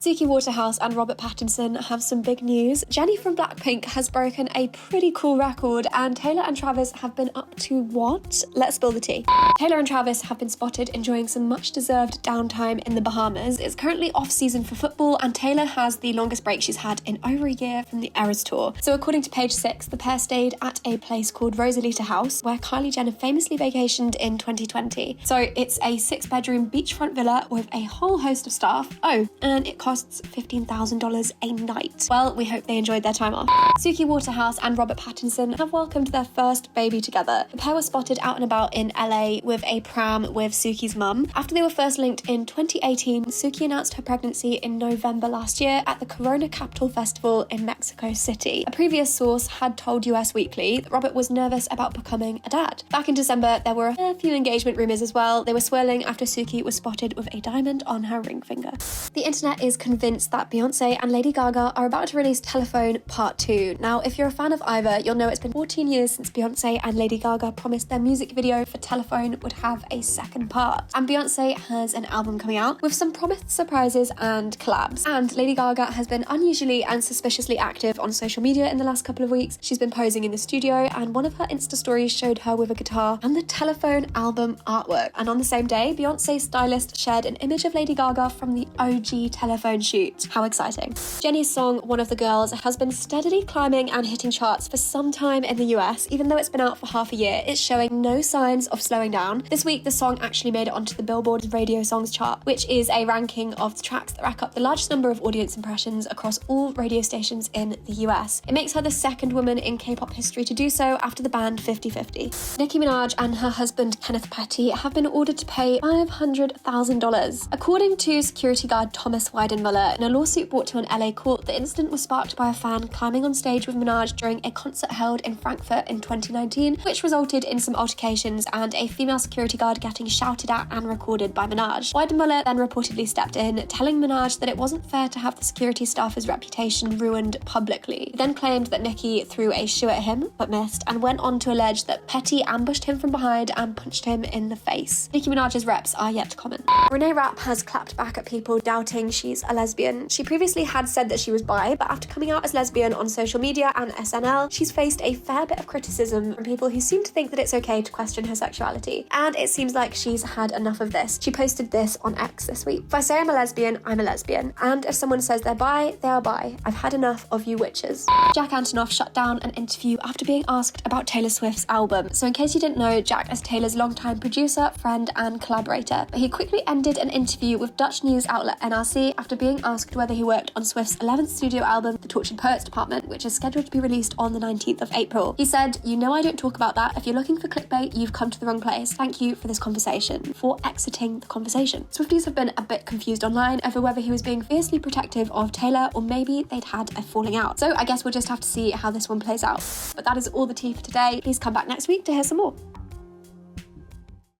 Suki Waterhouse and Robert Pattinson have some big news. Jennie from Blackpink has broken a pretty cool record, and Taylor and Travis have been up to what? Let's spill the tea. Taylor and Travis have been spotted enjoying some much-deserved downtime in the Bahamas. It's currently off-season for football, and Taylor has the longest break she's had in over a year from the Eras Tour. So according to Page 6, the pair stayed at a place called Rosalita House, where Kylie Jenner famously vacationed in 2020. So it's a 6-bedroom beachfront villa with a whole host of staff. Oh, and it costs $15,000 a night. Well, we hope they enjoyed their time off. Suki Waterhouse and Robert Pattinson have welcomed their first baby together. The pair were spotted out and about in LA with a pram with Suki's mum. After they were first linked in 2018, Suki announced her pregnancy in November last year at the Corona Capital Festival in Mexico City. A previous source had told US Weekly that Robert was nervous about becoming a dad. Back in December, there were a few engagement rumours as well. They were swirling after Suki was spotted with a diamond on her ring finger. The internet is convinced that Beyonce and Lady Gaga are about to release Telephone Part 2. Now, if you're a fan of either, you'll know it's been 14 years since Beyonce and Lady Gaga promised their music video for Telephone would have a second part. And Beyonce has an album coming out with some promised surprises and collabs. And Lady Gaga has been unusually and suspiciously active on social media in the last couple of weeks. She's been posing in the studio, and one of her Insta stories showed her with a guitar and the Telephone album artwork. And on the same day, Beyonce's stylist shared an image of Lady Gaga from the OG Telephone shoot. How exciting. Jennie's song, One of the Girls, has been steadily climbing and hitting charts for some time in the US. Even though it's been out for half a year, it's showing no signs of slowing down. This week, the song actually made it onto the Billboard Radio Songs chart, which is a ranking of the tracks that rack up the largest number of audience impressions across all radio stations in the US. It makes her the second woman in K-pop history to do so after the band 50/50. Nicki Minaj and her husband Kenneth Petty have been ordered to pay $500,000. According to security guard Thomas Weidenmuller, in a lawsuit brought to an LA court, the incident was sparked by a fan climbing on stage with Minaj during a concert held in Frankfurt in 2019, which resulted in some altercations and a female security guard getting shouted at and recorded by Minaj. Weidenmuller then reportedly stepped in, telling Minaj that it wasn't fair to have the security staff's reputation ruined publicly. He then claimed that Nicki threw a shoe at him, but missed, and went on to allege that Petty ambushed him from behind and punched him in the face. Nicki Minaj's reps are yet to comment. Renee Rapp has clapped back at people doubting she's a lesbian. She previously had said that she was bi, but after coming out as lesbian on social media and SNL, she's faced a fair bit of criticism from people who seem to think that it's okay to question her sexuality. And it seems like she's had enough of this. She posted this on X this week. If I say I'm a lesbian, I'm a lesbian. And if someone says they're bi, they are bi. I've had enough of you witches. Jack Antonoff shut down an interview after being asked about Taylor Swift's album. So in case you didn't know, Jack is Taylor's longtime producer, friend, and collaborator. But he quickly ended an interview with Dutch news outlet NRC after being asked whether he worked on Swift's 11th studio album, The Tortured Poets Department, which is scheduled to be released on the 19th of April. He said, "You know I don't talk about that. If you're looking for clickbait, you've come to the wrong place. Thank you for this conversation," for exiting the conversation. Swifties have been a bit confused online over whether he was being fiercely protective of Taylor or maybe they'd had a falling out. So I guess we'll just have to see how this one plays out. But that is all the tea for today. Please come back next week to hear some more.